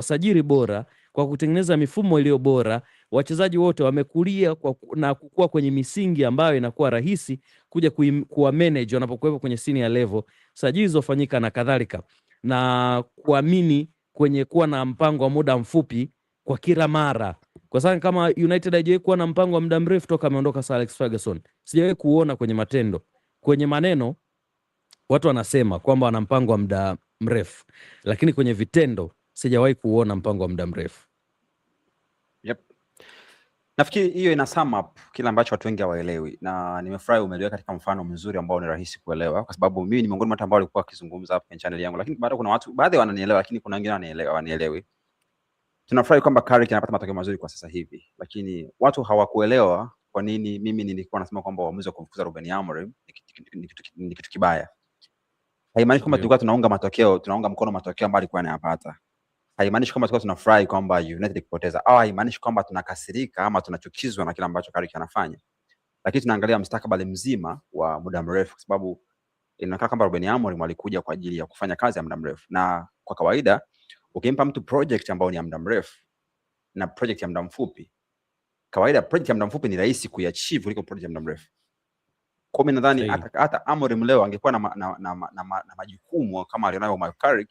usajili bora, kwa kutengeneza mifumo iliyo bora, wachezaji wote wamekulia na kukua kwenye misingi ambayo inakuwa rahisi kuja kuwa manage wanapokuwepo kwenye senior level, sajili zilizofanyika na kadhalika, na kuamini kwenye kuwa na mpango wa muda mfupi kwa kila mara. Kwa sababu kama United haijawahi kuwa na mpango wa muda mrefu toka ameondoka Sir Alex Ferguson, sijawahi kuona kwenye matendo. Kwenye maneno watu wanasema kwamba wana mpango wa muda mrefu, lakini kwenye vitendo sijawahi kuona mpango wa muda mrefu. Yep. Nafikiri hiyo ina sum up kile ambacho watu wengi hawaelewi, na nimefurahi umeliweka katika mfano mzuri ambao ni rahisi kuelewa, kwa sababu mimi ni miongoni mwa watu ambao walikuwa wakizungumza hapa kwenye channel yangu, lakini bado kuna watu baadhi wananielewa, lakini kuna wengine wanielewi. Tunafurahi kwamba Carrick anapata matokeo mazuri kwa sasa hivi, lakini watu hawakuelewa kwa nini mimi nilikuwa nasema kwamba uamuzi wa kumfukuza Ruben Amorim ni kitu kibaya. Haimaanishi kwamba tulikuwa tunaunga mkono matokeo ambayo alikuwa anayapata. Haimaanishi kwamba tulikuwa tunafurahi kwamba United kupoteza, au haimaanishi kwamba tunakasirika ama tunachukizwa na kile ambacho Carrick anafanya. Lakini tunaangalia mustakabali mzima wa muda mrefu, kwa sababu inaonekana kwamba Ruben Amorim alikuja kwa ajili ya kufanya kazi ya muda mrefu, na kwa kawaida ukimpa mtu project ambayo ni ya muda mrefu na project ya muda mfupi, kawaida project ya muda mfupi ni rahisi kuiachieve kuliko project ya muda mrefu. Kwa mimi nadhani hata Amorim leo angekuwa na majukumu kama alionayo Michael Carrick,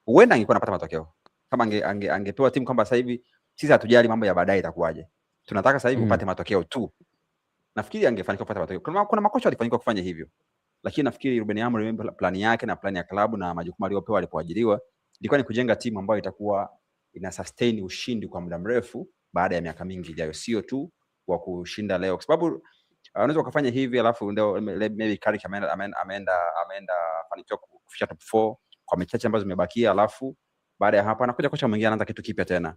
huenda angekuwa anapata matokeo. Kama angepewa timu kwamba sasa hivi sisi hatujali mambo ya baadaye itakuwaje, tunataka sasa hivi upate matokeo tu, nafikiri angefanikiwa kupata matokeo. Kuna makocha walifanikiwa kufanya hivyo, lakini nafikiri Ruben Amorim plani yake na plani ya klabu na majukumu aliyopewa alipoajiriwa ilikuwa ni kujenga timu ambayo itakuwa ina sustain ushindi kwa muda mrefu baada ya miaka mingi ijayo, sio tu wa kushinda leo, kwa sababu unaweza kufanya hivi alafu ndio maybe Carrick ameenda fanikiwa kufikia top 4 kwa mechi chache ambazo zimebakia, alafu baada ya hapo anakuja kocha mwingine anaanza kitu kipya tena,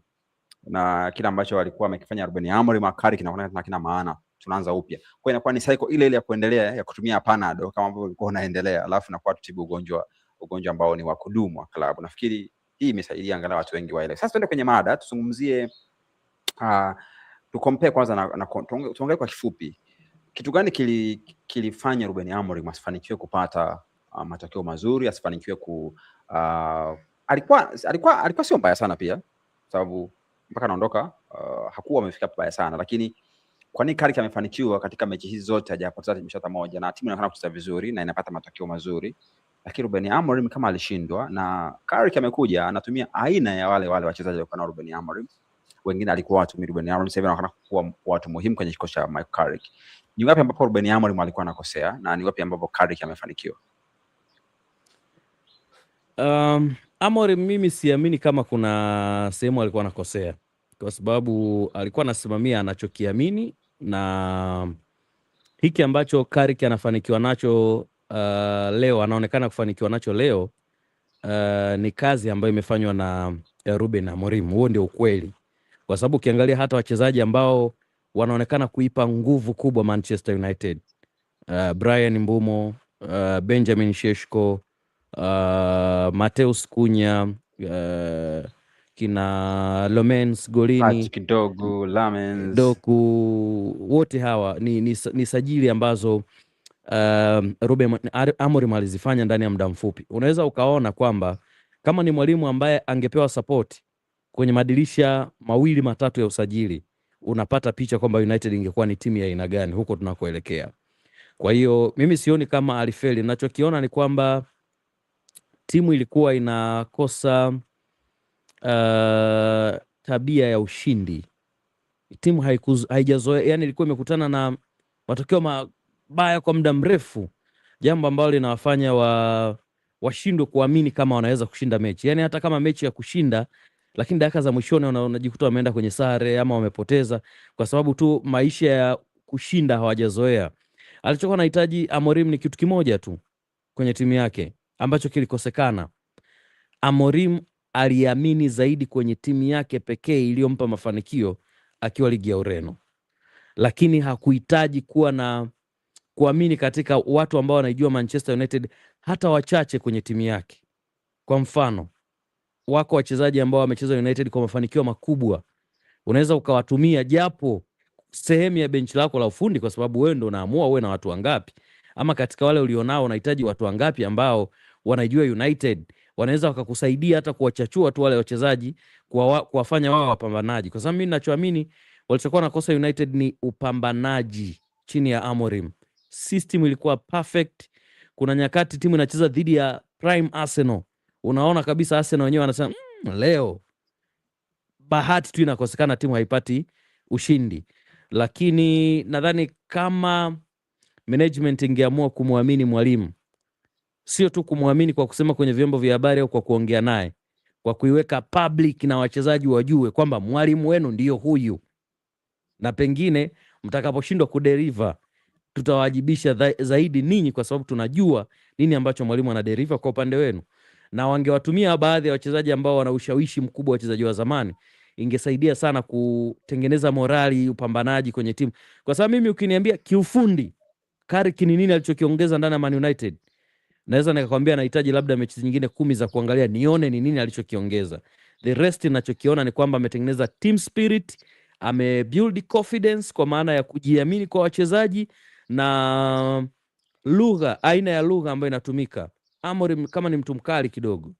na kila ambacho alikuwa amekifanya Ruben Amorim Carrick kinaonekana kina maana, tunaanza upya. Kwa hiyo inakuwa ni cycle ile ile ya kuendelea ya kutumia panado kama ambavyo ulikuwa unaendelea, alafu nakuwa tutibu ugonjwa ambao ni wa kudumu wa klabu. Nafikiri hii imesaidia angalau watu wengi waelewe. Sasa tuende kwenye mada, tuzungumzie tu compare kwanza na tuongee kwa kifupi kitu gani kilifanya Ruben Amorim asifanikiwe kupata matokeo mazuri, asifanikiwe alikuwa sio mbaya sana pia, sababu mpaka anaondoka hakuwa amefika mbaya sana, lakini kwa nini Carrick amefanikiwa katika mechi hizi zote hajapoteza mechi hata moja na timu inaonekana kucheza vizuri na inapata matokeo mazuri, lakini Ruben Amorim kama alishindwa, na Carrick amekuja anatumia aina ya wale wachezaji wa kana Ruben Amorim, wengine alikuwa watumia Ruben Amorim, sasa hivi anaonekana kuwa watu muhimu kwenye kikosi cha Michael Carrick. Ni wapi ambapo Ruben Amorim alikuwa anakosea na ni wapi ambapo Carrick amefanikiwa? Amorim mimi siamini kama kuna sehemu alikuwa anakosea, kwa sababu alikuwa anasimamia anachokiamini, na hiki ambacho Carrick anafanikiwa nacho leo, anaonekana kufanikiwa nacho leo, ni kazi ambayo imefanywa na Ruben Amorim. Huo ndio ukweli, kwa sababu ukiangalia hata wachezaji ambao wanaonekana kuipa nguvu kubwa Manchester United, Bryan Mbeumo, Benjamin Šeško, Mateus Cunha, kina Lomens golini kidogo Lamens Doku, wote hawa ni sajili ambazo Ruben Amorim alizifanya ndani ya muda mfupi. Unaweza ukaona kwamba kama ni mwalimu ambaye angepewa support kwenye madirisha 2-3 ya usajili, unapata picha kwamba United ingekuwa ni timu ya aina gani huko tunakoelekea. Kwa hiyo mimi sioni kama alifeli. Ninachokiona ni kwamba timu ilikuwa inakosa tabia ya ushindi. Timu haijazoea, yani ilikuwa imekutana na matokeo mabaya kwa muda mrefu, jambo ambalo linawafanya washindwe kuamini kama wanaweza kushinda mechi. Yani hata kama mechi ya kushinda, lakini dakika za mwishoni unajikuta wameenda kwenye sare ama wamepoteza, kwa sababu tu maisha ya kushinda hawajazoea. Alichokuwa anahitaji Amorim ni kitu kimoja tu kwenye timu yake ambacho kilikosekana. Amorim aliamini zaidi kwenye timu yake pekee iliyompa mafanikio akiwa ligi ya Ureno, lakini hakuhitaji kuamini katika watu ambao wanaijua Manchester United, hata wachache kwenye timu yake. Kwa mfano, wako wachezaji ambao wamecheza United kwa mafanikio makubwa, unaweza ukawatumia japo sehemu ya benchi lako la ufundi, kwa sababu wewe ndio unaamua wewe na watu wangapi, ama katika wale ulionao unahitaji watu wangapi ambao wanaijua United, wanaweza wakakusaidia hata kuwachachua tu wale wachezaji, kuwafanya wao wapambanaji, kwa sababu mimi ninachoamini walichokuwa nakosa United ni upambanaji chini ya Amorim. System ilikuwa perfect. Kuna nyakati timu inacheza dhidi ya prime Arsenal, unaona kabisa Arsenal wenyewe wanasema leo bahati tu inakosekana, timu haipati ushindi. Lakini nadhani kama management ingeamua kumwamini mwalimu, sio tu kumwamini kwa kusema kwenye vyombo vya habari au kwa kuongea naye, kwa kuiweka public na wachezaji wajue kwamba mwalimu wenu ndio huyu, na pengine mtakaposhindwa kudeliver tutawajibisha zaidi ninyi, kwa sababu tunajua nini ambacho mwalimu anadeliver kwa upande wenu. Na wangewatumia baadhi ya wachezaji ambao wana ushawishi mkubwa, wachezaji wa zamani, ingesaidia sana kutengeneza morali, upambanaji kwenye timu. Kwa sababu mimi ukiniambia kiufundi Carrick ni nini alichokiongeza ndani ya Man United, naweza nikakwambia nahitaji labda mechi nyingine 10 za kuangalia nione ni nini alichokiongeza. The rest ninachokiona ni kwamba ametengeneza team spirit, amebuild confidence kwa maana ya kujiamini kwa wachezaji, na lugha, aina ya lugha ambayo inatumika. Amorim kama ni mtu mkali kidogo,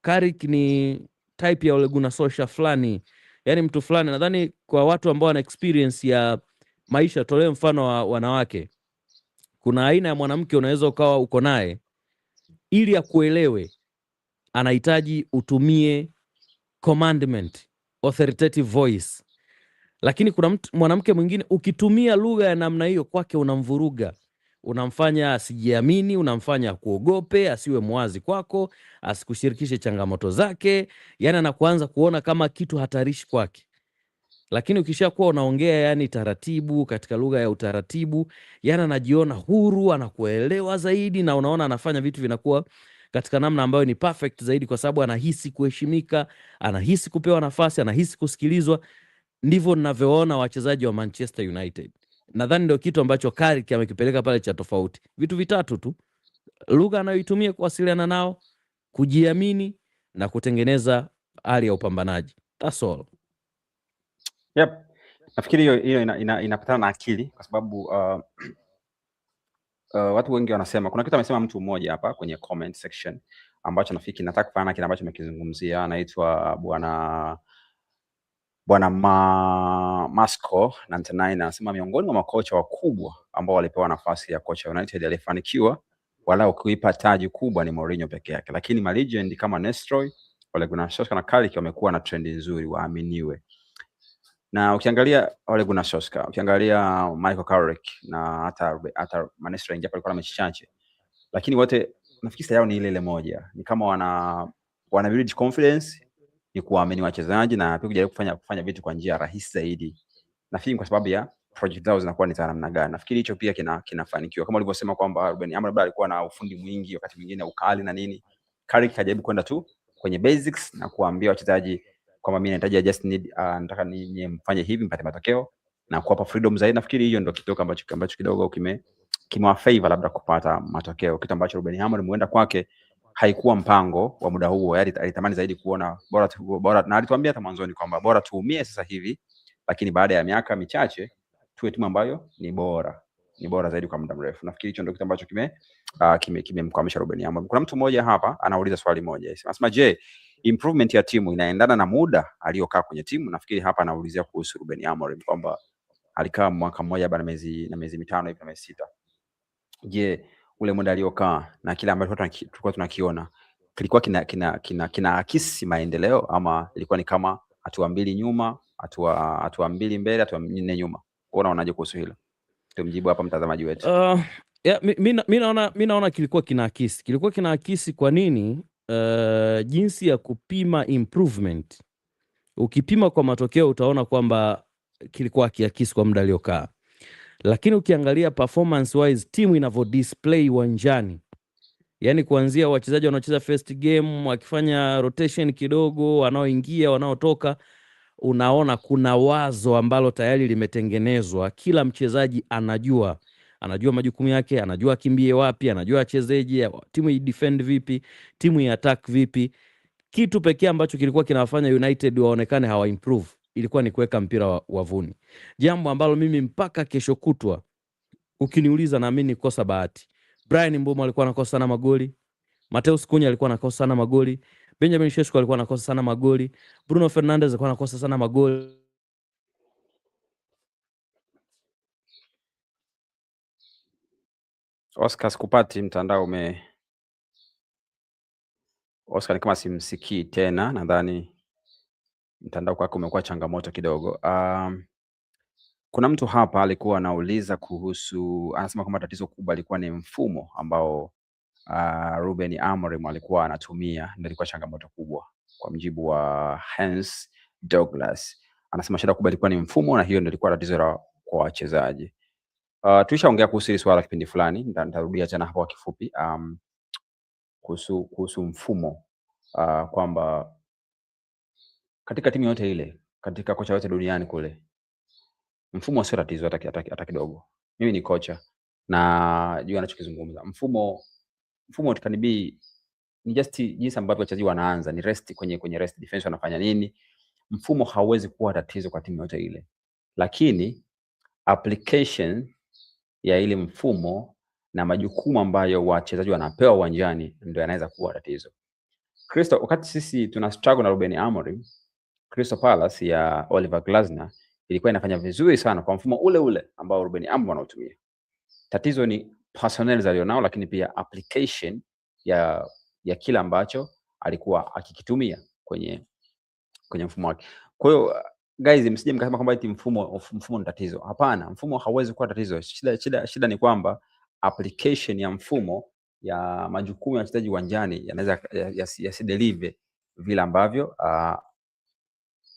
Carrick ni type ya Ole Gunnar Solskjaer fulani, yani mtu fulani. Nadhani kwa watu ambao wana experience ya maisha, tolee mfano wa wanawake, kuna aina ya mwanamke unaweza ukawa uko naye, ili akuelewe anahitaji utumie commandment, authoritative voice. Lakini kuna mwanamke mwingine ukitumia lugha ya namna hiyo kwake unamvuruga, unamfanya asijiamini, unamfanya kuogope, asiwe mwazi kwako, asikushirikishe changamoto zake, yani anakuanza kuona kama kitu hatarishi kwake. Lakini ukishakuwa unaongea yani taratibu, katika lugha ya utaratibu, yani anajiona huru, anakuelewa zaidi, na unaona anafanya vitu vinakuwa katika namna ambayo ni perfect zaidi, kwa sababu anahisi kuheshimika, anahisi kupewa nafasi, anahisi kusikilizwa. Ndivyo ninavyoona wachezaji wa Manchester United. Nadhani ndio kitu ambacho Carrick amekipeleka pale cha tofauti. Vitu vitatu tu: lugha anayoitumia kuwasiliana nao, kujiamini, na kutengeneza hali ya upambanaji. That's all. Yep. Nafikiri hiyo inapatana na akili, kwa sababu watu wengi wanasema, kuna kitu amesema mtu mmoja hapa kwenye comment section ambacho nafikiri nataka kufanana kile ambacho amekizungumzia. Anaitwa Bwana Masco 99, anasema miongoni mwa makocha wakubwa ambao walipewa nafasi ya kocha United alifanikiwa wala kuipa taji kubwa ni Mourinho peke yake, lakini ma legend kama Nestroy, Ole Gunnar Solskjaer na Carrick wamekuwa na trendi nzuri, waaminiwe. Na ukiangalia Ole Gunnar Solskjaer, ukiangalia Michael Carrick na hata Nestroy ingia palikuwa na mechi chache, lakini wote nafikiri yao ni ile moja, ni kama wana build confidence, ni kuamini wachezaji na pia kujaribu kufanya vitu kwa njia rahisi zaidi. Nafikiri kwa sababu ya project zao zinakuwa ni za namna gani. Nafikiri hicho pia kinafanikiwa. Kama ulivyosema kwamba Ruben Amorim alikuwa na ufundi mwingi, wakati mwingine ukali na nini, Carrick kajaribu kwenda tu kwenye basics na kuambia wachezaji kwamba mimi nahitaji just need nataka ninyi mfanye hivi mpate matokeo na kuwapa freedom zaidi. Nafikiri hiyo ndio kitu ambacho kidogo kimewa favor labda kupata matokeo, kitu ambacho Ruben Amorim muenda kwake haikuwa mpango wa muda huo. Yaani alitamani zaidi kuona bora, na alituambia hata mwanzoni kwamba bora tuumie sasa hivi, lakini baada ya miaka michache tuwe timu ambayo ni bora zaidi kwa muda mrefu. Nafikiri hicho ndio kitu ambacho kimemkwamisha Ruben Amorim. Kuna mtu mmoja hapa anauliza swali moja, anasema je, improvement ya timu inaendana na muda aliyokaa kwenye timu? Nafikiri hapa anaulizia kuhusu Ruben Amorim kwamba alikaa mwaka mmoja baada na miezi mitano hivi na miezi 6. Je, ule muda aliokaa na kile ambacho tulikuwa tunakiona kilikuwa kinaakisi maendeleo, ama ilikuwa ni kama hatua mbili nyuma, hatua mbili mbele, hatua 4 nyuma? Unaonaje kuhusu hilo? Tumjibu hapa mtazamaji wetu. Mimi naona kilikuwa kinaakisi. Kwa nini? Jinsi ya kupima improvement, ukipima kwa matokeo utaona kwamba kilikuwa kiakisi kwa muda aliokaa, lakini ukiangalia performance wise timu inavyo display uwanjani, yani kuanzia wachezaji wanaocheza first game wakifanya rotation kidogo, wanaoingia wanaotoka, unaona kuna wazo ambalo tayari limetengenezwa. Kila mchezaji anajua majukumu yake, anajua akimbie wapi, anajua achezeje, timu i-defend vipi, timu i-attack vipi. Kitu pekee ambacho kilikuwa kinawafanya United waonekane hawa improve ilikuwa ni kuweka mpira wavuni, jambo ambalo mimi mpaka kesho kutwa ukiniuliza naamini kosa bahati. Brian Mbeumo alikuwa anakosa sana magoli, Mateus Cunha alikuwa anakosa sana magoli, Benjamin Sesko alikuwa anakosa sana magoli, Bruno Fernandes alikuwa anakosa sana magoli. Oscar, sikupati, mtandao Oscar ni kama simsikii tena, nadhani mtandao kwako umekuwa changamoto kidogo. Kuna mtu hapa alikuwa anauliza kuhusu, anasema kwamba tatizo kubwa alikuwa ni mfumo ambao Ruben Amorim alikuwa anatumia, ndio ilikuwa changamoto kubwa. Kwa mjibu wa Hans Douglas, anasema shida kubwa ilikuwa ni mfumo, na hiyo ndio ilikuwa tatizo la kwa wachezaji. Tulishaongea kuhusu hili swala kipindi fulani, nitarudia tena hapo kwa kifupi, kuhusu mfumo, kwamba katika timu yote ile, katika kocha yote duniani kule, mfumo sio tatizo hata kidogo. Mimi ni kocha na jua anachokizungumza. Mfumo it can be ni just jinsi ambavyo wachezaji wanaanza, ni rest kwenye rest defense wanafanya nini. Mfumo hauwezi kuwa tatizo kwa timu yote ile, lakini application ya ile mfumo na majukumu ambayo wachezaji wanapewa uwanjani ndio yanaweza kuwa tatizo. Crystal, wakati sisi tuna struggle na Ruben Amorim, Crystal Palace ya Oliver Glasner ilikuwa inafanya vizuri sana kwa mfumo ule ule ambao Ruben Amorim anautumia. Tatizo ni personnel alionao, lakini pia application ya kila ambacho alikuwa akikitumia kwenye mfumo wake. Kwa hiyo guys, msije mkasema kwamba eti mfumo ni tatizo. Hapana, mfumo hauwezi kuwa tatizo. Shida ni kwamba application ya mfumo ya majukumu ya wachezaji uwanjani yanaweza yasideliver vile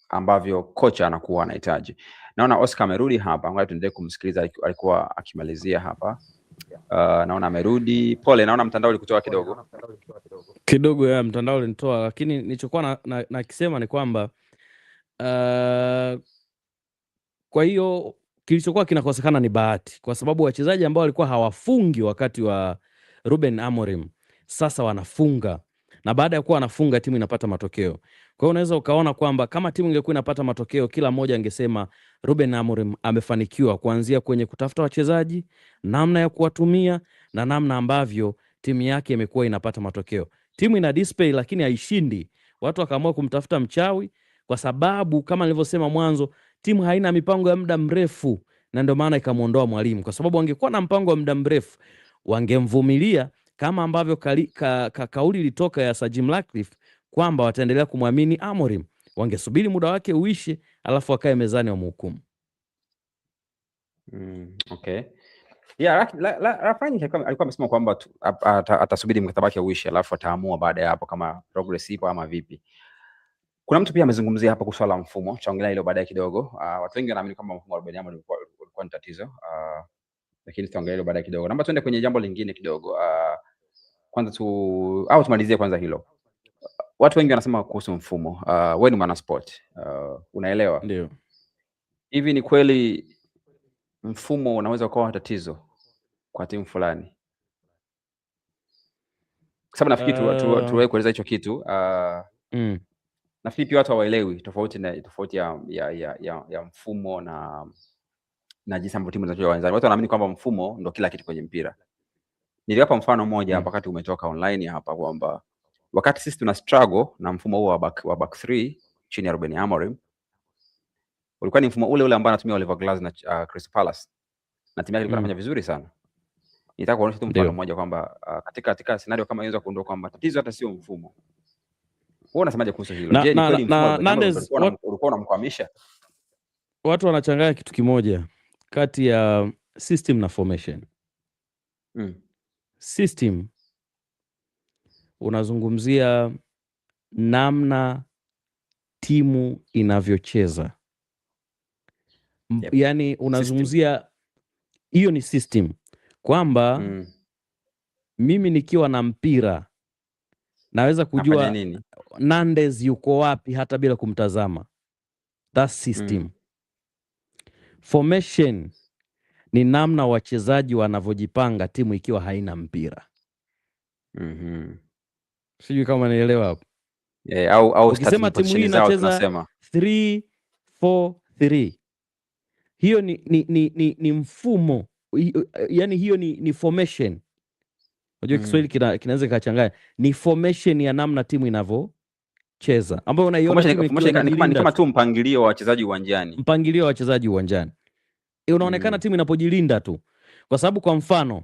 ambavyo kocha anakuwa anahitaji. Naona Oscar amerudi hapa, ngoja tuendelee kumsikiliza, alikuwa akimalizia hapa. Naona amerudi. Pole, naona mtandao ulikutoa kidogo ya mtandao ulinitoa, lakini nilichokuwa nakisema ni kwamba kwa hiyo kilichokuwa kinakosekana ni bahati, kwa sababu wachezaji ambao walikuwa hawafungi wakati wa Ruben Amorim sasa wanafunga, na baada ya kuwa wanafunga timu inapata matokeo. Kwa hiyo unaweza ukaona kwamba kama timu ingekuwa inapata matokeo, kila mmoja angesema Ruben Amorim amefanikiwa kuanzia kwenye kutafuta wachezaji, namna ya kuwatumia na namna ambavyo timu yake imekuwa inapata matokeo. Timu ina display lakini haishindi. Watu wakaamua kumtafuta mchawi, kwa sababu kama nilivyosema mwanzo, timu haina mipango ya muda mrefu, na ndio maana ikamuondoa mwalimu. Kwa sababu wangekuwa na mpango wa muda mrefu, wangemvumilia kama ambavyo kauli ilitoka ya Sir Jim Ratcliffe kwamba wataendelea kumwamini Amorim. Wangesubiri muda wake uishe, alafu wakae mezani wa mhukumu. Okay. Yeah, Rafani alikuwa amesema kwamba atasubiri mkataba wake uishe, alafu ataamua baada ya hapo kama progress ipo ama vipi. Kuna mtu pia amezungumzia hapa kuhusu mfumo, tutaongelea hilo baadaye kidogo. Watu wengi wanaamini kwamba mfumo wa Ruben Amorim ulikuwa ni tatizo, lakini tutaongelea hilo baadaye kidogo. Naomba tuende kwenye jambo lingine kidogo. Kwanza tumalizie kwanza hilo. Watu wengi wanasema kuhusu mfumo. Wewe ni mwana sport, unaelewa? Ndio. Hivi ni kweli mfumo unaweza kuwa tatizo kwa timu fulani? Kwa sababu nafikiri tuwahi kueleza hicho kitu. Nafikiri pia watu hawaelewi tofauti ya mfumo na jinsi ambavyo timu zinacheza uwanjani. Watu wanaamini kwamba mfumo ndio kila kitu kwenye mpira. Niliwapa mfano mmoja hapa wakati umetoka online hapa, kwamba wakati sisi tuna struggle na mfumo huo wa back 3 chini ya Ruben Amorim, ulikuwa ni mfumo ule ule ambao anatumia Oliver Glasner na Crystal Palace, na timu yake ilikuwa inafanya vizuri sana. Nitaka kuonyesha tu mfano mmoja kwamba katika scenario kama hizo kuondoa kwamba tatizo hata sio mfumo. Wewe unasemaje kuhusu hilo? Je, ni kweli mfumo ulikuwa unamkwamisha? Watu wanachanganya kitu kimoja kati ya system na formation. System unazungumzia namna timu inavyocheza. Yep. Yani unazungumzia hiyo ni system, kwamba mimi nikiwa na mpira naweza kujua Nandes yuko wapi hata bila kumtazama. That's system. Formation ni namna wachezaji wanavyojipanga timu ikiwa haina mpira. Sijui kama naelewa hapo. Au ukisema timu hii inacheza 3-4-3, hiyo ni mfumo, yani hiyo ni formation. Unajua Kiswahili kinaweza kikachanganya. Ni formation ya namna timu inavyocheza, ambayo unaiona timu ikiwa inajilinda. Ni kama tu mpangilio wa wachezaji uwanjani. Mpangilio wa wachezaji uwanjani. Unaonekana timu inapojilinda tu. Kwa sababu kwa mfano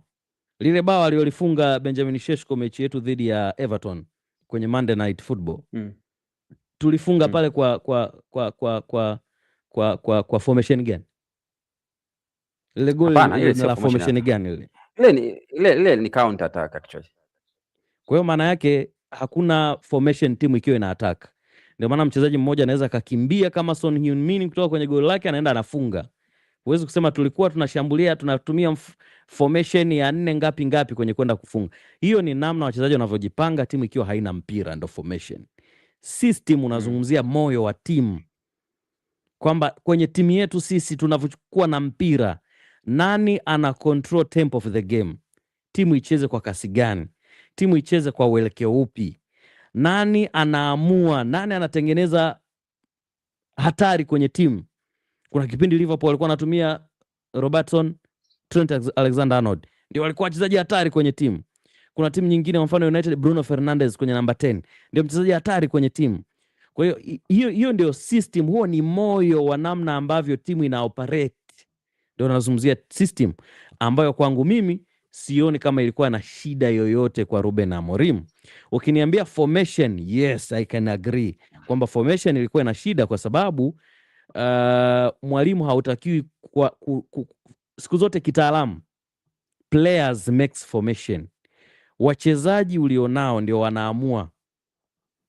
lile bao aliolifunga Benjamin Šeško mechi yetu dhidi ya Everton kwenye Monday Night Football. Tulifunga pale kwa formation gani? Ile goli la formation gani ile? Ile ni counter attack actually. Kwa hiyo maana yake hakuna formation timu ikiwa ina attack. Ndio maana mchezaji mmoja anaweza akakimbia kama Son Heung-min kutoka kwenye goli lake anaenda anafunga. Huwezi kusema tulikuwa tunashambulia tunatumia formation ya 4 ngapi kwenye kwenda kufunga. Hiyo ni namna wachezaji wanavyojipanga timu ikiwa haina mpira, ndio formation. System unazungumzia moyo wa timu. Kwamba kwenye timu yetu sisi tunavyokuwa na mpira, nani ana control tempo of the game? Timu icheze kwa kasi gani? Timu icheze kwa uelekeo upi? Nani anaamua, nani anatengeneza hatari kwenye timu? Kuna kipindi Liverpool walikuwa wanatumia Robertson, Trent Alexander-Arnold, ndio walikuwa wachezaji hatari kwenye timu. Kuna timu nyingine kwa mfano United, Bruno Fernandes kwenye namba 10 ndio mchezaji hatari kwenye timu. Kwa hiyo ndio system, huo ni moyo wa namna ambavyo timu ina operate. Ndio nazungumzia system ambayo kwangu mimi sioni kama ilikuwa na shida yoyote kwa Ruben Amorim. Ukiniambia formation, yes I can agree kwamba formation ilikuwa na shida kwa sababu mwalimu hautakiwi siku zote kitaalamu, players makes formation. Wachezaji ulionao ndio wanaamua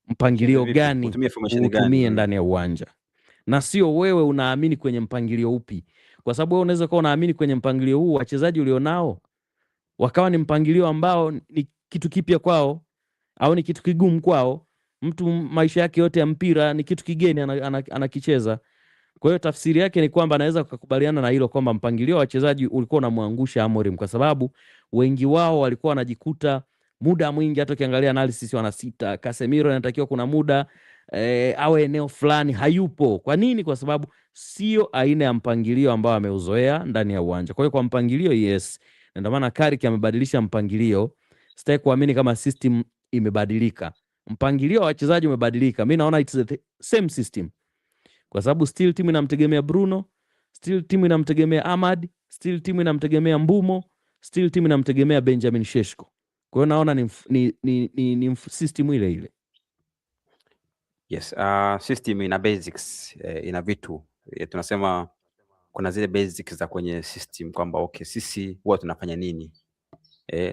mpangilio gani utumie ndani ya uwanja, na sio wewe unaamini kwenye mpangilio upi. Kwa sababu wewe unaweza kuwa unaamini kwenye mpangilio huu, wachezaji ulionao wakawa ni mpangilio ambao ni kitu kipya kwao au ni kitu kigumu kwao. Mtu maisha yake yote ya mpira ni kitu kigeni anakicheza. Kwa hiyo tafsiri yake ni kwamba anaweza kukubaliana na hilo kwamba mpangilio wa wachezaji ulikuwa unamwangusha Amorim, kwa sababu wengi wao walikuwa wanajikuta muda mwingi, hata ukiangalia analysis wanasita. Casemiro anatakiwa kuna muda awe eneo fulani, hayupo. Kwa nini? Kwa sababu sio aina ya mpangilio ambao ameuzoea ndani ya uwanja. Kwa hiyo kwa mpangilio yes, ndio maana Carrick amebadilisha mpangilio. Sitaki kuamini kama system imebadilika, mpangilio wa wachezaji umebadilika. Mimi naona it's the same system, kwa sababu still timu inamtegemea Bruno, still timu inamtegemea Ahmad, still timu inamtegemea Mbumo, still timu inamtegemea Benjamin Šeško. Kwa hiyo naona ni system ile ile. Yes, system ina basics, ina vitu. Tunasema kuna zile basics za kwenye system kwamba okay, sisi huwa tunafanya nini?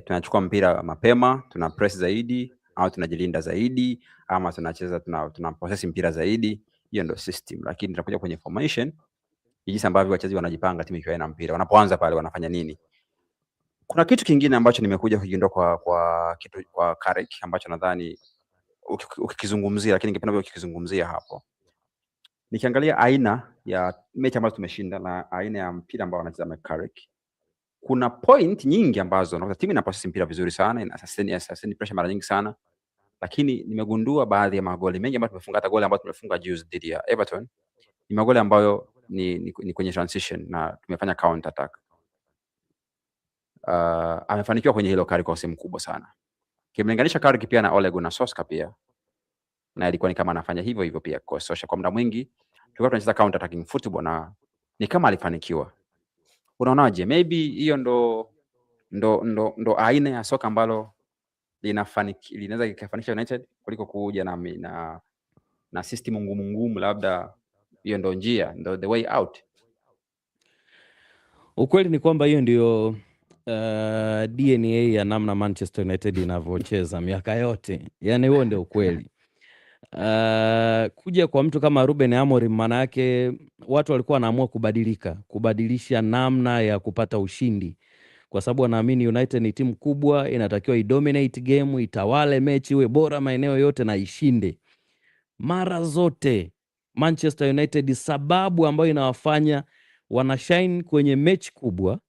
Tunachukua mpira mapema, tuna press zaidi, au tunajilinda zaidi, ama tunacheza tuna possess mpira zaidi. Hiyo ndio system. Lakini tunakuja kwenye formation, jinsi ambavyo wachezaji wanajipanga timu ikiwa ina mpira. Wanapoanza pale wanafanya nini? Kuna kitu kingine ambacho nimekuja kugundua kwa Carrick ambacho nadhani ukikizungumzia, lakini ningependa ukikizungumzia hapo. Nikiangalia aina ya mechi ambazo tumeshinda na aina ya mpira ambao wanacheza Carrick, kuna point nyingi ambazo unakuta timu inapossess mpira vizuri sana, ina sustain pressure mara nyingi sana, lakini nimegundua baadhi ya magoli mengi ambayo tumefunga, hata goli ambayo tumefunga juzi dhidi ya Everton, ni magoli ambayo ni kwenye transition na tumefanya counter attack. Amefanikiwa kwenye hilo Carrick kwa sehemu kubwa sana. Kimlinganisha Carrick pia na Ole Gunnar Solskjaer pia, na ilikuwa ni kama anafanya hivyo pia kwa Solskjaer. Kwa muda mwingi tulikuwa tunacheza counter attacking football na ni kama alifanikiwa. Unaonaje? Maybe hiyo ndo aina ya soka ambalo linaweza kufanikisha United kuliko kuja na system ngumu, labda hiyo ndo njia, ndo the way out. Ukweli ni kwamba hiyo ndio DNA ya namna Manchester United inavyocheza miaka yote. Yaani huo ndio ukweli. Kuja kwa mtu kama Ruben Amorim, maana yake watu walikuwa wanaamua kubadilisha namna ya kupata ushindi, kwa sababu wanaamini United ni timu kubwa, inatakiwa idominate game, itawale mechi, iwe bora maeneo yote na ishinde mara zote. Manchester United, sababu ambayo inawafanya wanashine kwenye mechi kubwa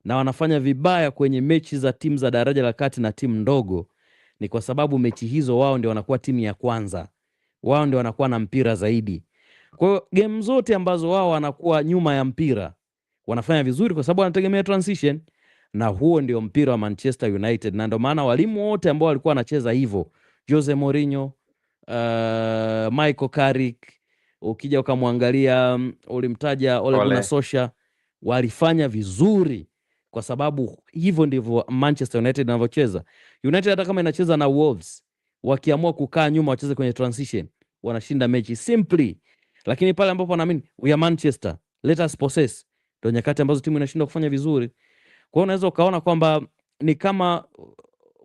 na wanafanya vibaya kwenye mechi za timu za daraja la kati na timu ndogo, ni kwa sababu mechi hizo wao ndio wanakuwa timu ya kwanza, wao ndio wanakuwa na mpira zaidi. Kwa hiyo game zote ambazo wao wanakuwa nyuma ya mpira wanafanya vizuri, kwa sababu wanategemea transition. na huo ndio mpira wa Manchester United, na ndio maana walimu wote ambao walikuwa wanacheza hivyo, Jose Mourinho, Michael Carrick, ukija ukamwangalia ulimtaja Ole Gunnar Solskjaer, walifanya vizuri kwa sababu hivyo ndivyo Manchester United inavyocheza. United hata kama inacheza na Wolves, wakiamua kukaa nyuma wacheze kwenye transition, wanashinda mechi simply. Lakini pale ambapo wanaamini we are Manchester, let us possess, ndio nyakati ambazo timu inashindwa kufanya vizuri. Kwa hiyo unaweza ukaona kwamba ni kama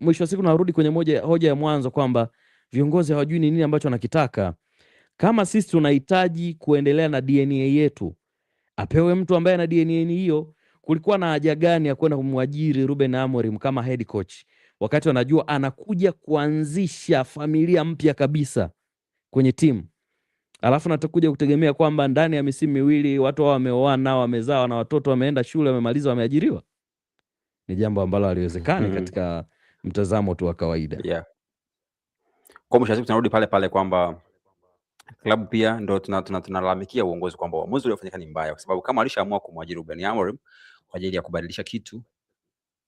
mwisho wa siku narudi kwenye hoja ya mwanzo kwamba viongozi hawajui ni nini ambacho wanakitaka. Kama sisi tunahitaji kuendelea na DNA yetu, apewe mtu ambaye ana DNA hiyo. Kulikuwa na haja gani ya kwenda kumwajiri Ruben Amorim kama head coach wakati wanajua anakuja kuanzisha familia mpya kabisa kwenye timu, alafu natakuja kutegemea kwamba ndani ya misimu miwili watu wao wameoana, wamezaa na watoto, wameenda shule, wamemaliza, wameajiriwa? Ni jambo ambalo haliwezekani katika mtazamo tu wa kawaida. Yeah. Kwa mwisho tunarudi pale pale kwamba klabu pia ndo tunalalamikia uongozi kwamba uamuzi uliofanyika ni mbaya, kwa sababu kama alishaamua kumwajiri Ruben Amorim kwa ajili ya kubadilisha kitu,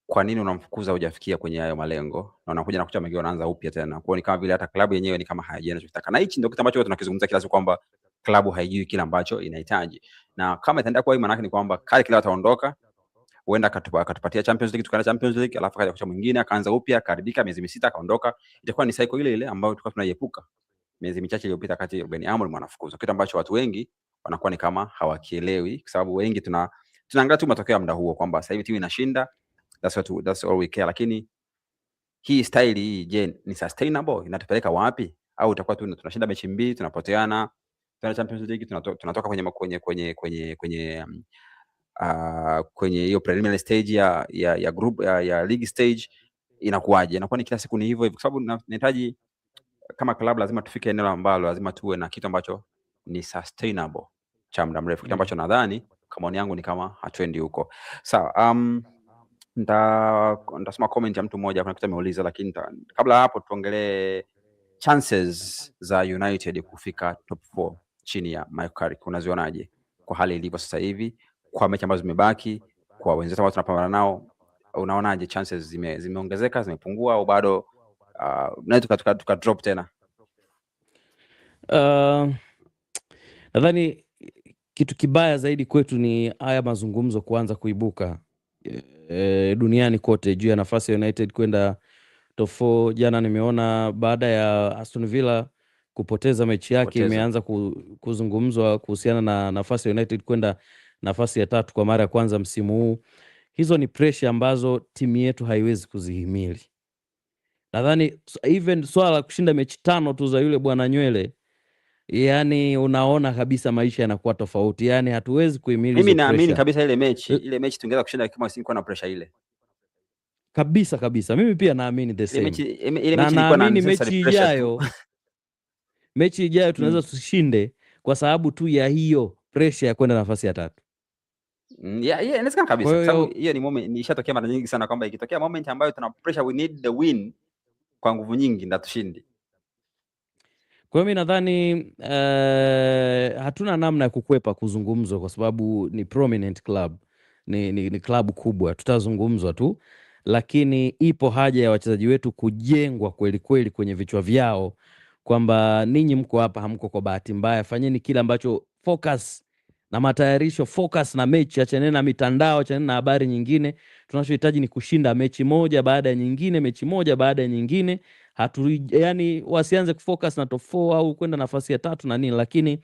kwa nini unamfukuza hujafikia kwenye hayo malengo na unakuja na kucha mengine unaanza upya tena? Kwa ni kama vile hata klabu yenyewe ni kama haijui inachotaka, na hichi ndio kitu ambacho tunakizungumza kila siku kwamba klabu haijui kile ambacho inahitaji, na kama itaendelea kwa hiyo maana yake ni kwamba kila ataondoka, huenda akatupatia Champions League, tukaenda Champions League, alafu akaja kocha mwingine akaanza upya, karibika miezi misita akaondoka, itakuwa ni cycle ile ile ambayo tulikuwa tunaiepuka miezi michache iliyopita kati ya Ruben Amorim anafukuzwa, kitu ambacho watu wengi wanakuwa ni kama hawakielewi, kwa sababu wengi tunaangalia tu matokeo ya muda huo kwamba sasa hivi timu inashinda, that's all we care. Lakini hii style hii, je, ni sustainable? Inatupeleka wapi? Au itakuwa tu tunashinda mechi mbili tunapoteana, tuna Champions League tunatoka kwenye hiyo preliminary stage ya group ya league stage, inakuwaje? Inakuwa ni kila siku ni hivyo hivyo, kwa sababu nahitaji kama club lazima tufike eneo ambalo lazima tuwe na kitu ambacho ni sustainable cha muda mrefu, kitu ambacho nadhani kama maoni yangu ni kama hatuendi huko. Sawa, nitasoma comment ya mtu mmoja, kuna kitu ameuliza, lakini kabla hapo tuongelee chances za United kufika top 4 chini ya Michael Carrick. Unazionaje kwa hali ilivyo sasa hivi, kwa mechi ambazo zimebaki, kwa wenzetu ambao tunapambana nao? Unaonaje chances zimeongezeka, zimepungua, au bado na tuka drop tena? Nadhani kitu kibaya zaidi kwetu ni haya mazungumzo kuanza kuibuka duniani kote juu ya nafasi ya United kwenda top 4. Jana nimeona baada ya Aston Villa kupoteza mechi yake imeanza kuzungumzwa kuhusiana na nafasi ya United kwenda nafasi ya 3 kwa mara ya kwanza msimu huu. Hizo ni pressure ambazo timu yetu haiwezi kuzihimili. Nadhani even swala la kushinda mechi 5 tu za yule bwana nywele, yani unaona kabisa maisha yanakuwa tofauti, yani hatuwezi kuhimili. Mimi naamini kabisa ile mechi tungeweza kushinda kama singekuwa na pressure ile. Kabisa. Mimi pia naamini the same. Na naamini mechi ijayo tunaweza tushinde kwa sababu tu ya hiyo pressure ya kwenda nafasi ya 3. Inawezekana kabisa, kwa sababu hiyo ni moment, nishatokea mara nyingi sana kwamba ikitokea moment ambayo tuna pressure, we need the win kwa nguvu nyingi, ndio tushinde. Kwa hiyo mimi nadhani hatuna namna ya kukwepa kuzungumzwa, kwa sababu ni prominent club, ni club kubwa, tutazungumzwa tu, lakini ipo haja ya wachezaji wetu kujengwa kweli kweli kwenye vichwa vyao kwamba ninyi mko hapa, hamko kwa bahati mbaya. Fanyeni kile ambacho, focus na matayarisho, focus na mechi, achaneni na mitandao, achaneni na habari nyingine. Tunachohitaji ni kushinda mechi moja baada ya nyingine, mechi moja baada ya nyingine. Yani wasianze kufocus na top 4 au kwenda nafasi ya 3 na nini, lakini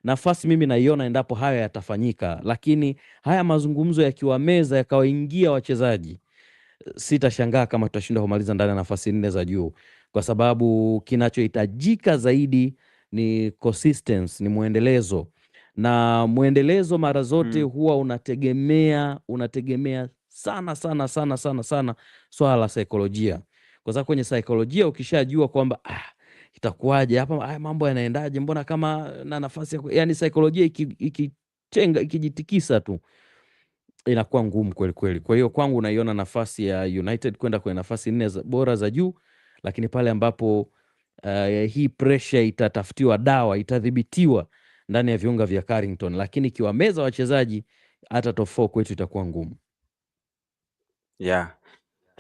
nafasi mimi naiona endapo haya yatafanyika. Lakini haya mazungumzo yakiwa meza, yakawaingia wachezaji, sitashangaa kama tutashinda kumaliza ndani ya nafasi 4 za juu, kwa sababu kinachohitajika zaidi ni consistency, ni muendelezo, na muendelezo mara zote huwa unategemea sana swala la saikolojia, kwa sababu kwenye saikolojia ukishajua kwamba itakuwaje hapa, mambo yanaendaje, mbona kama na nafasi yani saikolojia ikijitikisa tu inakuwa ngumu kweli kweli. Kwa hiyo kwangu naiona nafasi ya United kwenda kwenye nafasi 4 bora za juu, lakini pale ambapo hii pressure itatafutiwa dawa, itadhibitiwa ndani ya viunga vya Carrington, lakini ikiwa meza wachezaji hata top 4 kwetu itakuwa ngumu. Yeah.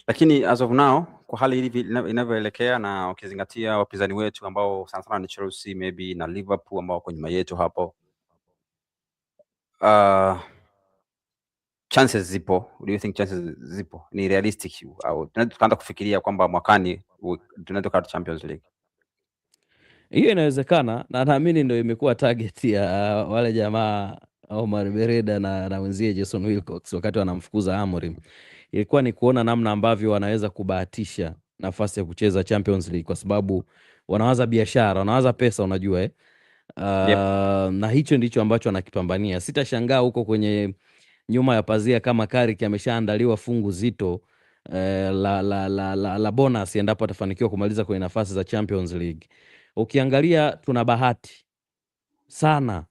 Lakini as of now kwa hali hivi inavyoelekea na ukizingatia wapinzani wetu ambao sana sana ni Chelsea maybe na Liverpool ambao wako nyuma yetu hapo, chances zipo. Do you think chances zipo ni realistic au tunaweza tukaanza kufikiria kwamba mwakani tunaweza kupata Champions League? Hiyo inawezekana, na naamini ndio imekuwa target ya wale jamaa Omar Bereda na wenzie Jason Wilcox wakati wanamfukuza Amorim. Ilikuwa ni kuona namna ambavyo wanaweza kubahatisha nafasi ya kucheza Champions League, kwa sababu wanawaza biashara, wanawaza pesa, unajua Yep. Na hicho ndicho ambacho anakipambania. Sitashangaa huko kwenye nyuma ya pazia kama Carrick ameshaandaliwa fungu zito la bonus endapo atafanikiwa kumaliza kwenye nafasi za Champions League. Ukiangalia tuna bahati sana,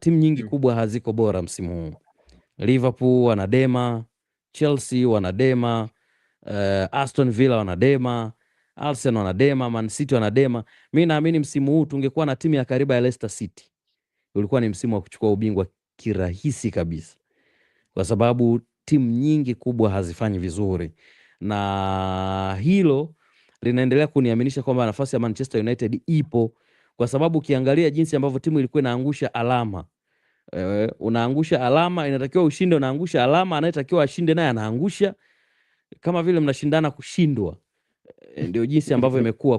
timu nyingi kubwa haziko bora msimu huu. Liverpool wanadema, Chelsea wanadema, Aston Villa wanadema, Arsenal wanadema, Man City wanadema. Mimi naamini msimu huu tungekuwa na timu ya kariba ya Leicester City, ulikuwa ni msimu wa kuchukua ubingwa kirahisi kabisa, kwa sababu timu nyingi kubwa hazifanyi vizuri, na hilo linaendelea kuniaminisha kwamba nafasi ya Manchester United ipo, kwa sababu ukiangalia jinsi ambavyo timu ilikuwa inaangusha alama, unaangusha alama, inatakiwa ushinde, unaangusha alama, anayetakiwa ashinde naye anaangusha, kama vile mnashindana kushindwa. Ndio jinsi ambavyo imekuwa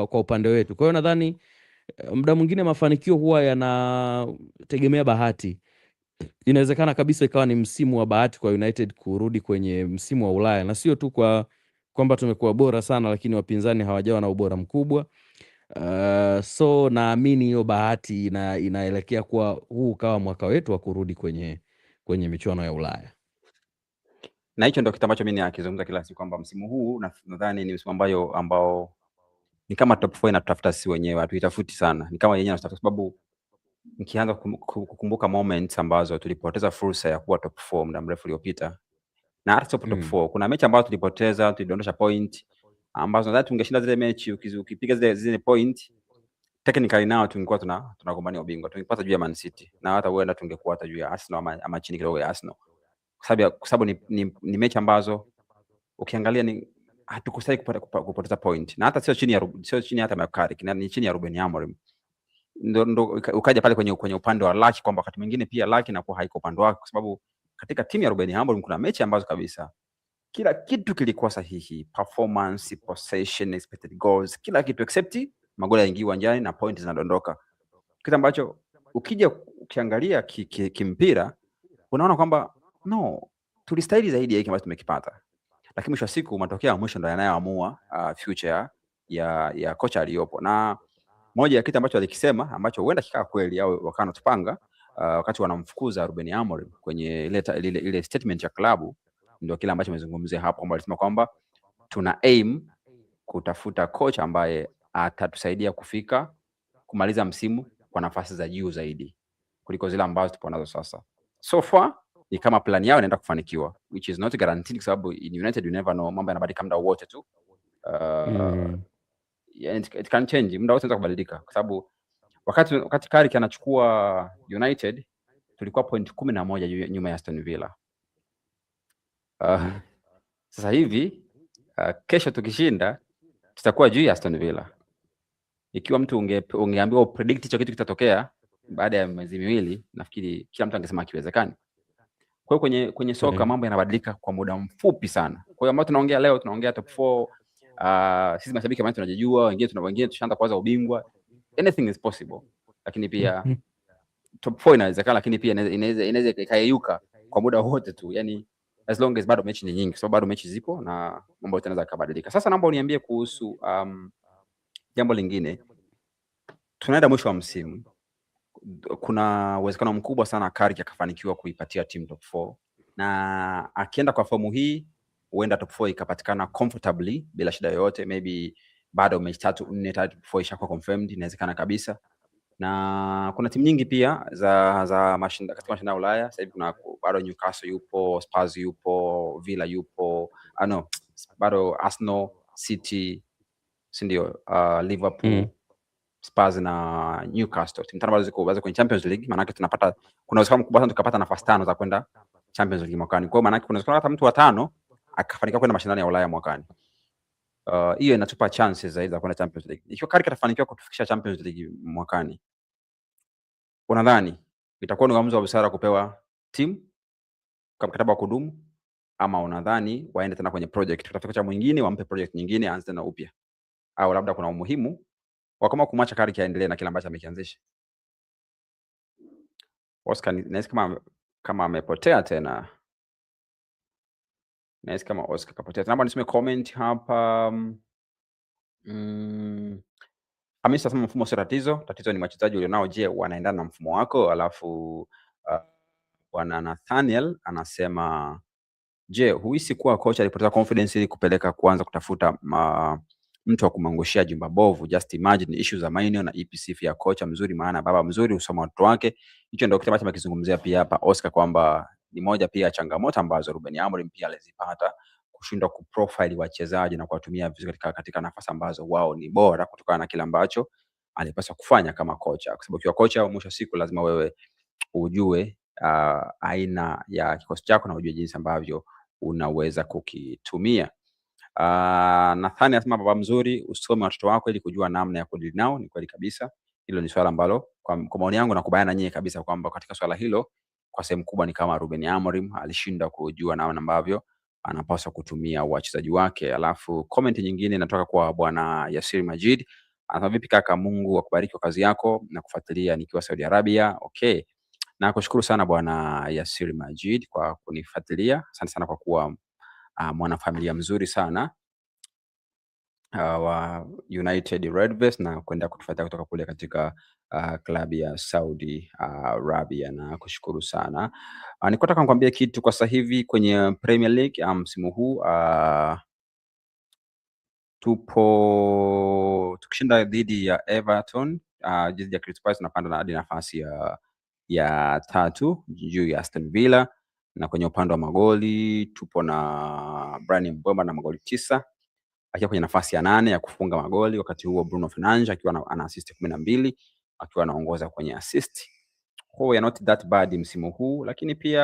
kwa upande wetu. Kwa hiyo nadhani muda mwingine mafanikio huwa yanategemea bahati. Inawezekana kabisa ikawa ni msimu wa bahati kwa United kurudi kwenye msimu wa Ulaya, na sio tu kwamba tumekuwa bora sana, lakini wapinzani hawajawa na ubora mkubwa. So naamini hiyo bahati inaelekea kuwa huu ukawa mwaka wetu wa kurudi kwenye michuano ya Ulaya, na hicho ndio kitu ambacho mimi nakizungumza kila siku kwamba msimu huu nadhani ni msimu ambao ni kama top 4 inatafuta si wenyewe, hatuitafuti sana, ni kama yenyewe inatafuta, sababu nikianza kukumbuka moments ambazo tulipoteza fursa ya kuwa top 4 muda mrefu uliopita, na hata top 4 kuna mechi ambazo tulipoteza, tulidondosha point ambazo nadhani tungeshinda zile mechi, ukipiga zile point technically now tungekuwa tunagombania ubingwa, tungepata juu ya Man City na hata huenda tungekuwa hata juu ya Arsenal ama chini kidogo ya Arsenal, kwa sababu ni mechi ambazo ukiangalia ni hatukusai kupoteza point, na hata sio chini hata ya Carrick, ni chini ya Ruben Amorim. Ndo ukaja pale kwenye upande wa luck kwamba wakati mwingine pia luck inakuwa haiko upande wako, kwa sababu katika timu ya Ruben Amorim kuna mechi ambazo kabisa kila kitu kilikuwa sahihi, performance, possession, expected goals, kila kitu except magoli yaingia uwanjani na point zinadondoka, kitu ambacho ukija ukiangalia kimpira unaona kwamba no, tulistahili zaidi ya hiki ambacho tumekipata, lakini mwisho wa siku matokeo ya mwisho ndio yanayoamua future ya kocha aliyopo. Na moja ya kitu ambacho alikisema ambacho huenda kikaa kweli au wakana tupanga wakati wanamfukuza Ruben Amorim kwenye ile statement ya klabu, ndio kile ambacho amezungumzia hapo, kwamba alisema kwamba tuna aim kutafuta kocha ambaye atatusaidia kumaliza msimu kwa nafasi za juu zaidi kuliko zile ambazo tupo nazo sasa. So far ni kama plan yao inaenda kufanikiwa, which is not guaranteed, kwa sababu in United you never know, mambo yanabadilika muda wote tu. It can change, muda wote unaweza kubadilika, kwa sababu wakati Carrick anachukua United tulikuwa point 11 nyuma ya Aston Villa. Sasa hivi kesho tukishinda tutakuwa juu ya Aston Villa. Ikiwa mtu ungeambiwa predict hicho kitu kitatokea baada ya miezi miwili, nafikiri kila mtu angesema kiwezekani. Kwa hiyo kwenye soka mambo yanabadilika kwa muda mfupi sana. Kwa hiyo ambao tunaongea leo, tunaongea top 4, sisi mashabiki kama tunajijua, wengine tushaanza kuanza ubingwa, anything is possible, lakini pia top 4 inawezekana, lakini pia inaweza ikayeyuka kwa muda wote tu, yani as long as bado mechi ni nyingi, so bado mechi zipo na mambo yote yanaweza kubadilika. Sasa naomba uniambie kuhusu jambo lingine, tunaenda mwisho wa msimu, kuna uwezekano mkubwa sana Carrick akafanikiwa kuipatia team top 4, na akienda kwa fomu hii huenda top 4 ikapatikana comfortably bila shida yoyote, maybe bado mechi 3-4 top 4 ishakuwa confirmed, inawezekana kabisa. Na kuna timu nyingi pia za katika mashindano ya Ulaya. Sasa hivi kuna bado Newcastle yupo, Spurs yupo, Villa yupo, bado Arsenal, City, si ndio, Liverpool, Spurs na Newcastle. Timu tano bado ziko kwenye Champions League, maana yake kuna uwezekano mkubwa sana tukapata nafasi 5 za kwenda Champions League mwakani. Kwa maana yake kuna hata mtu wa 5 akafanikiwa kwenda mashindano ya Ulaya mwakani. Hiyo inatupa chances zaidi za kwenda Champions League. Ikiwa Carrick atafanikiwa kutufikisha Champions League mwakani, unadhani itakuwa ni uamuzi wa busara kupewa timu kwa mkataba wa kudumu, ama unadhani waende tena kwenye project, tutafuta kocha mwingine, wampe project nyingine, aanze tena upya, au labda kuna umuhimu wa kama kumwacha Carrick aendelee na kile ambacho amekianzisha? Oscar, nahisi kama amepotea tena. Nahisi kama Oscar kapotea. Naomba nisome comment hapa. Hamisa anasema mfumo sio tatizo. Tatizo ni wachezaji ulionao. Je, wanaendana na mfumo wako? Alafu bwana Nathaniel anasema, je, huhisi kuwa kocha alipoteza confidence ili kupeleka kuanza kutafuta mtu wa kumangushia jumba bovu? Just imagine issues za Maino na EPC ya kocha mzuri, maana baba mzuri usoma watoto wake. Hicho ndio kitu ambacho amekizungumzia pia hapa Oscar, kwamba ni moja pia changamoto ambazo Ruben Amorim pia alizipata, kushindwa kuprofile wachezaji na kuwatumia vizuri katika nafasi ambazo wao ni bora, kutokana na kile ambacho alipaswa kufanya kama kocha. Kwa sababu kiwa kocha, mwisho siku lazima wewe ujue aina ya kikosi chako na ujue jinsi ambavyo unaweza kukitumia. Nathani anasema baba mzuri, usome watoto wako ili kujua namna ya kudili nao. Ni kweli kabisa. Hilo ni swala ambalo kwa maoni yangu nakubaliana na nyinyi kabisa, kwamba katika swala hilo kwa sehemu kubwa ni kama Ruben Amorim alishinda kujua namna ambavyo anapaswa kutumia wachezaji wake. Alafu comment nyingine inatoka kwa bwana Yasir Majid. Anasema vipi kaka, Mungu akubariki kwa kazi yako na kufuatilia nikiwa Saudi Arabia. Okay. Na kushukuru sana bwana Yasir Majid kwa kunifuatilia. Asante sana kwa kuwa mwanafamilia mzuri sana wa United Redvest na kwenda kutufuatia kutoka kule katika klabu ya Saudi Arabia, na kushukuru sana. Niko nataka nikwambie kitu kwa sasa hivi kwenye Premier League msimu huu tupo tukishinda dhidi ya Everton, dhidi ya Crystal Palace tunapanda hadi nafasi ya 3 juu ya Aston Villa, na kwenye upande wa magoli tupo na Bryan Mbeumo na magoli 9 akiwa kwenye nafasi ya 8 ya kufunga magoli, wakati huo Bruno Fernandes akiwa ana assist 12 akiwa anaongoza kwenye assist. Kwa hiyo not that bad msimu huu, lakini pia